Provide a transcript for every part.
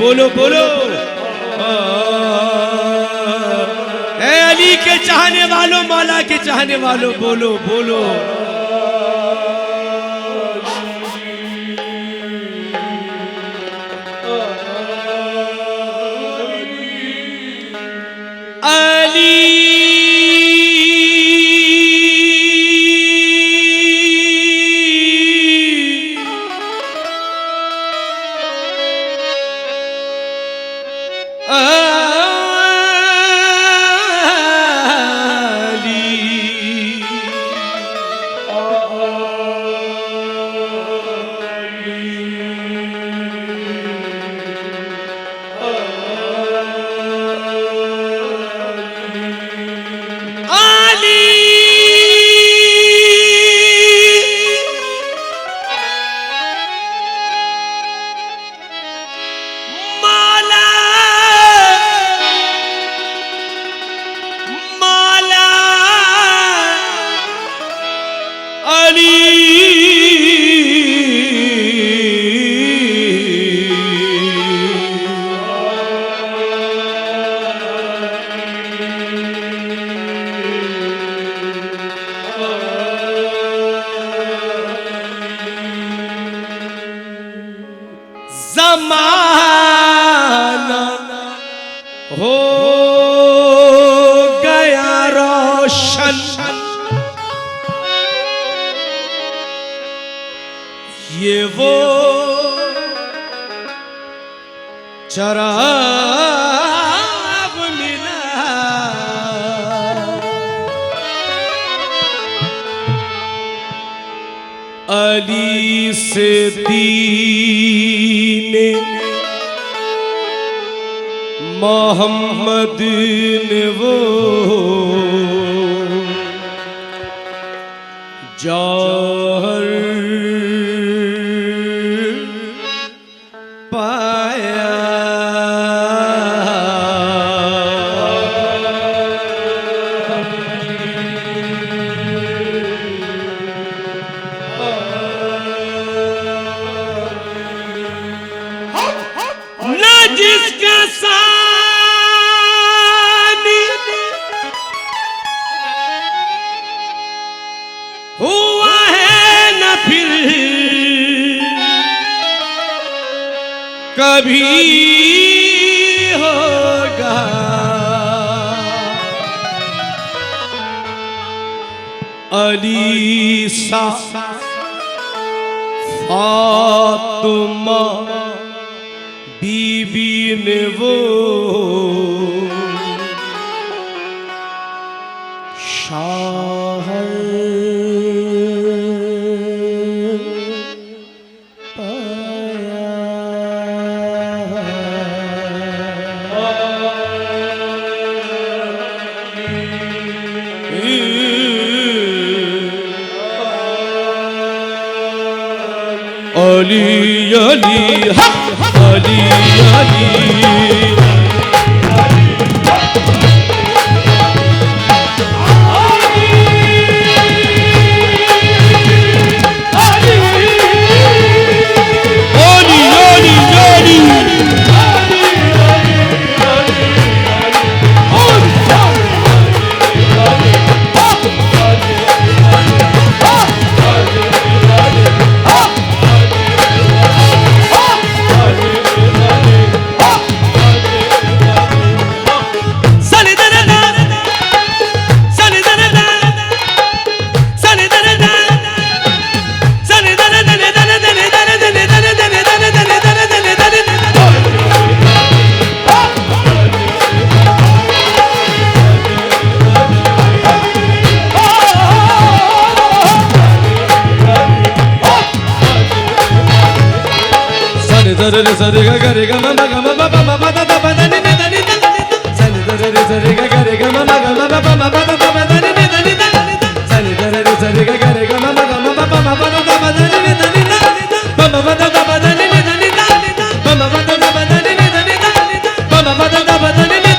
बोलो बोलो ए अली के चाहने वालों, मौला के चाहने वालों, बोलो बोलो। जमाना हो गया रोशन, ये वो चराग मिला अली से दीने मोहम्मद ने वो जौहर पाया। न जिसका सानी हुआ है न फिर कभी होगा, अली सा फातिमा बीबी ने वो शाहर अली अली अली अली सरे गा गा रे गा मा गा मा बा बा मा दा दा बा दा नि नि दा नि दा सरे सरे गा गा रे गा मा गा मा बा बा मा दा दा बा दा नि नि दा नि दा सरे सरे गा गा रे गा मा गा मा बा बा मा दा दा बा दा नि नि दा नि दा बा मा बा दा दा बा दा नि नि दा नि दा बा मा बा दा दा बा दा नि नि दा नि दा बा मा बा दा दा बा दा नि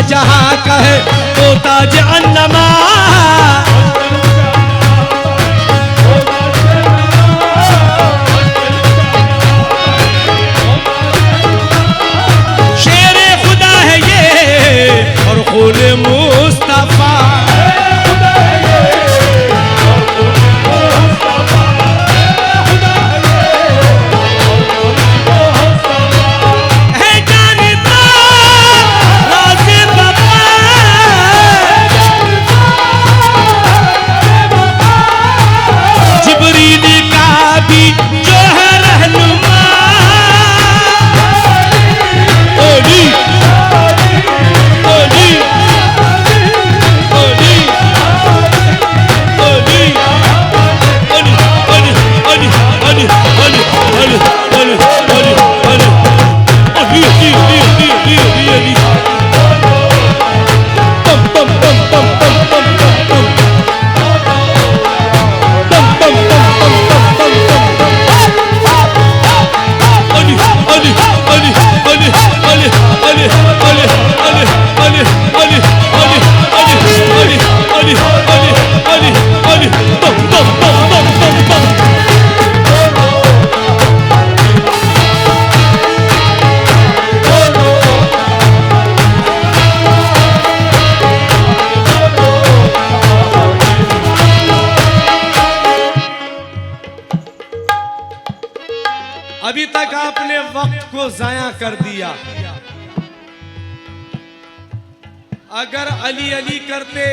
जहां का है वो ताज अन्नमा। शेरे खुदा है ये और खून मुस्तफा। अभी तक आपने वक्त को जाया कर दिया। अगर अली अली करते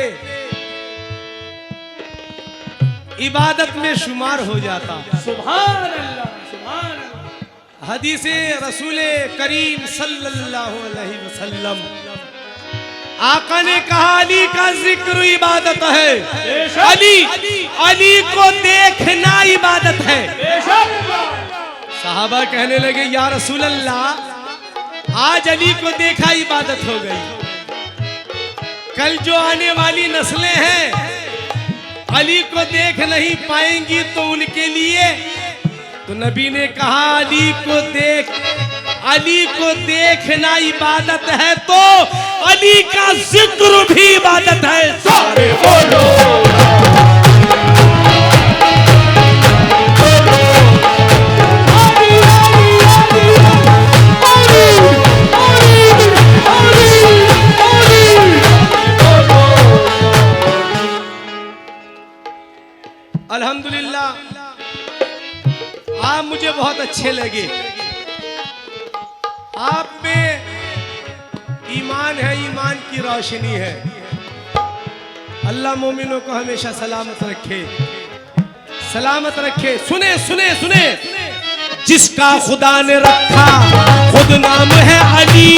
इबादत में शुमार हो जाता। सुभान अल्लाह, सुभान अल्लाह। हदीसे रसूले करीम सल्लल्लाहु अलैहि वसल्लम आका ने कहा अली का जिक्र इबादत है। अली को देखना इबादत है। साहबा कहने लगे या रसूल अल्लाह आज अली को देखा इबादत हो गई, कल जो आने वाली नस्लें हैं अली को देख नहीं पाएंगी तो उनके लिए। तो नबी ने कहा अली को देखना इबादत है तो अली का जिक्र भी इबादत है। सारे बोलो अल्हम्दुलिल्लाह आप मुझे बहुत अच्छे लगे। आप में ईमान है, ईमान की रोशनी है। अल्लाह मोमिनों को हमेशा सलामत रखे, सलामत रखे। सुने सुने सुने, जिसका खुदा ने रखा खुद नाम है अली।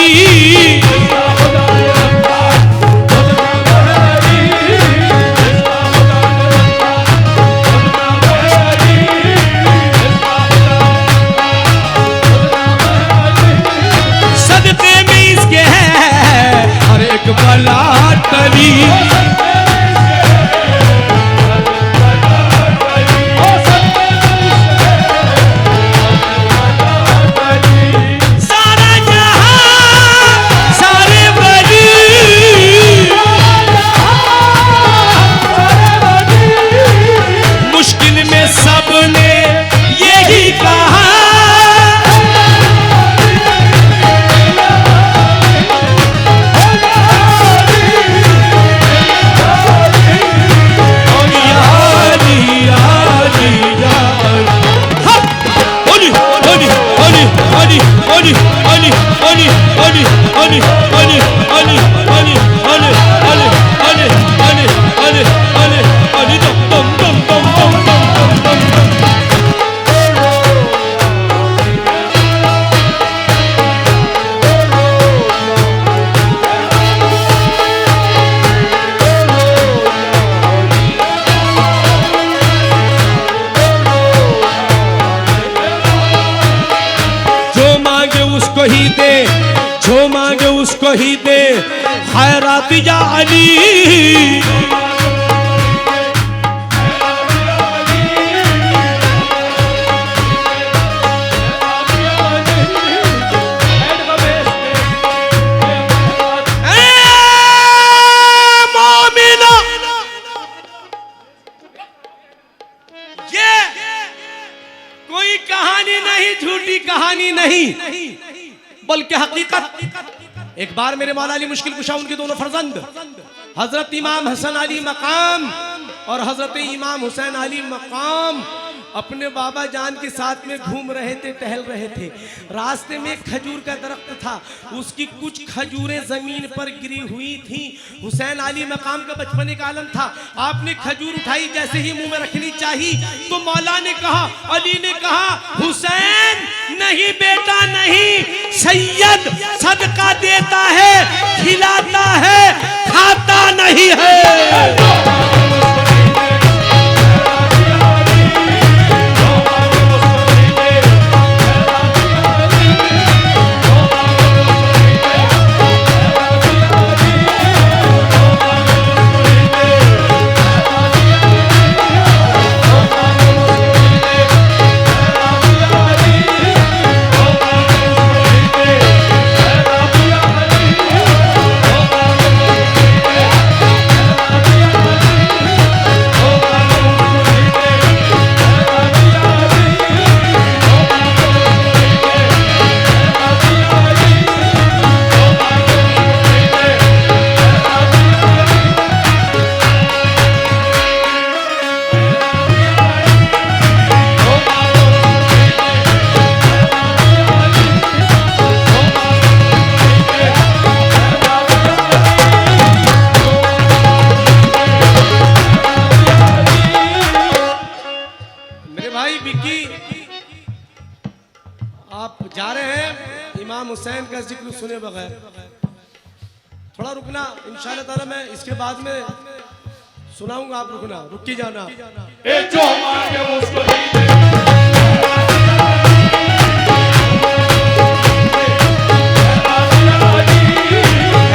बला टली सारा जहां सारे वली मुश्किल में सबने यही कहा ही दे, जो मांगे उसको ही दे, खैरात या अली। कहानी नहीं बल्कि हकीकत। एक बार मेरे मौला अली मुश्किल कुशा उनके दोनों फर्जंद हजरत इमाम हसन अली मकाम और हजरत इमाम हुसैन अली मकाम अपने बाबा जान के साथ में घूम रहे थे, टहल रहे थे। रास्ते में खजूर का दरख्त था, उसकी कुछ खजूरें जमीन पर गिरी हुई थी। हुसैन अली मकाम का बचपने का आलम था। आपने खजूर उठाई, जैसे ही मुंह में रखनी चाहिए तो मौला ने कहा, अली ने कहा, हुसैन नहीं बेटा नहीं, सैयद सदका देता है, खिलाता है, खाता नहीं है। आप जा रहे हैं इमाम हुसैन का जिक्र सुने बगैर, थोड़ा रुकना। इंशाअल्लाह ताला मैं इसके बाद में सुनाऊंगा, आप रुकना, रुक के जाना। जो मांगे उसको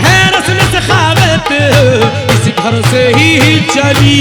है रस्म सखावत इस घर से ही चली,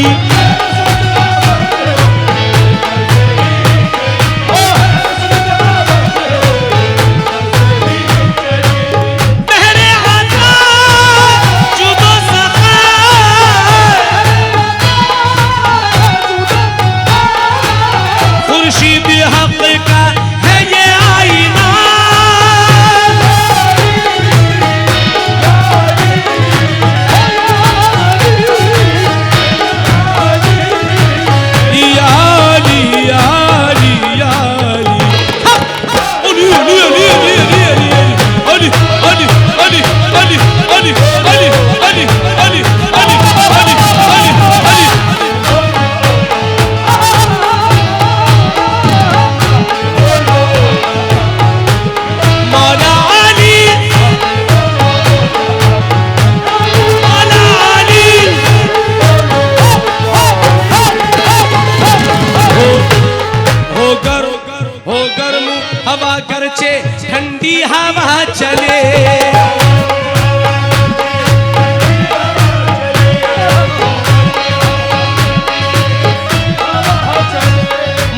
हवा गरचे ठंडी हवा चले,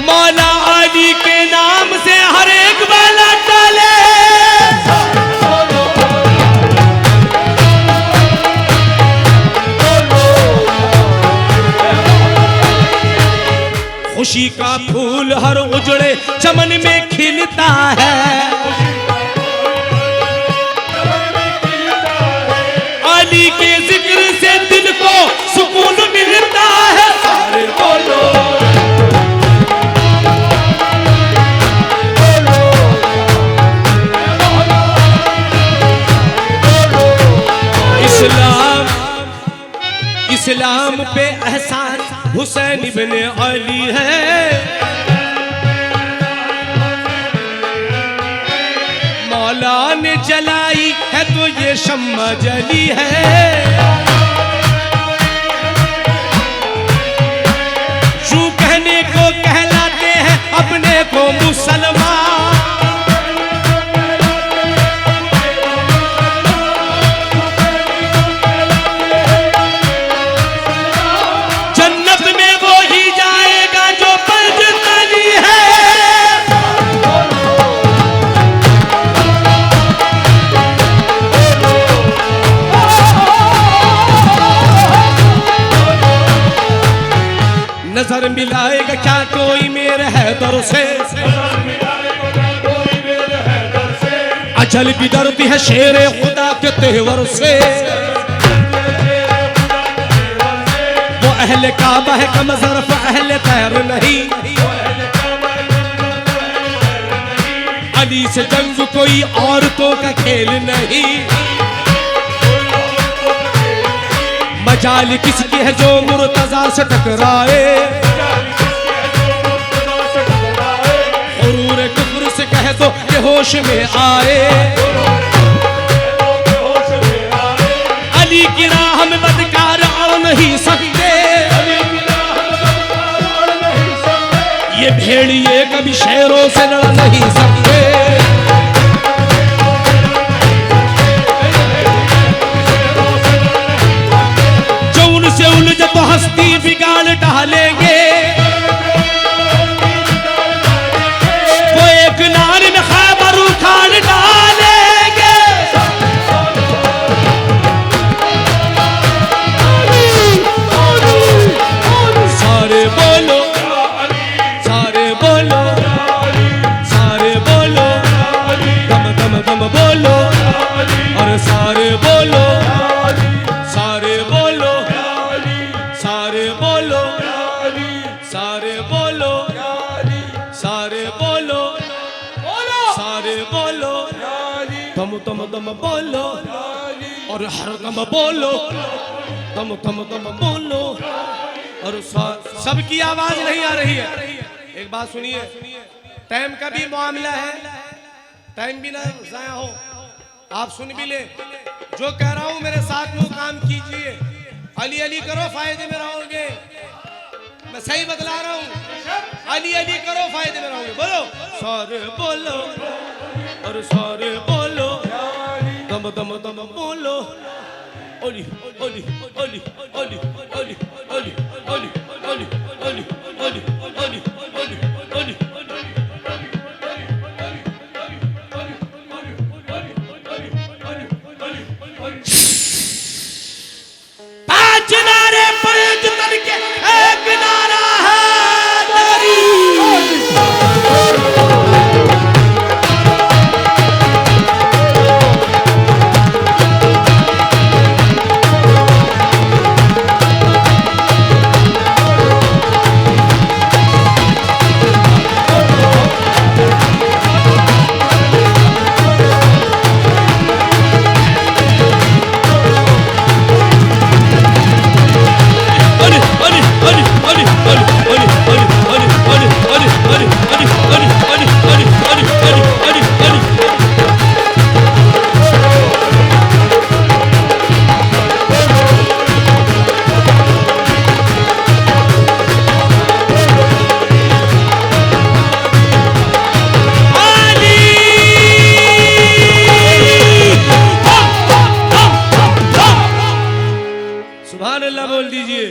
मौला अली के नाम से हर एक वाला टले। खुशी का फूल हर उजड़े चमन में खिलता है, अली के जिक्र से दिल को सुकून मिलता है। सारे बोलो इस्लाम, इस्लाम पे एहसान हुसैन इब्ने अली है। मौला ने जलाई है तो ये शम्मा जली है। यूं कहने को कहलाते हैं अपने को मुसलमान, नजर मिलाएगा क्या कोई मेरे हैदर से, अजल भी डरती है शेरे खुदा के तेवर से। वो अहले काबा है कम ज़र्फ़ अहले तैर नहीं। अली से जंग कोई औरतों का खेल नहीं। मजाल किसकी है जो मुर्तज़ा से टकराए। गुरूर कुफ्र से कह दो कि होश में आए। अली की राह में बदकार अड़ नहीं सकते। ये भेड़िए कभी शेरों से लड़ नहीं सकते। जो उनसे उलझे तो हस्ती बिगाड़ डालेंगे। वो एक नार में खैबर उखाड़ डालेंगे। सारे बोलो सारे बोलो सारे बोलो दम दम दम बोलो और सारे बोलो सारे बोलो सारे बोलो सारे बोलो सारे बोलो सारे बोलो दम दम दम बोलो और हर दम बोलो दम दम दम बोलो और सबकी आवाज नहीं आ रही है। एक बात सुनिए, टाइम का भी मामला है, टाइम भी ना जाया हो। आप सुन भी ले जो कह रहा हूं, मेरे साथ में काम कीजिए। अली अली करो फायदे में रहोगे। मैं सही बतला रहा हूं, अली अली करो फायदे में रहोगे। बोलो सारे बोलो और सारे बोलो दम दम दम बोलो। ओली ओली ओली ओली ओली ओली ओली ओली ओली ओली ओली ओली पांच नारे पंच करके एक नारा है तेरी। सुभान अल्लाह बोल दीजिए।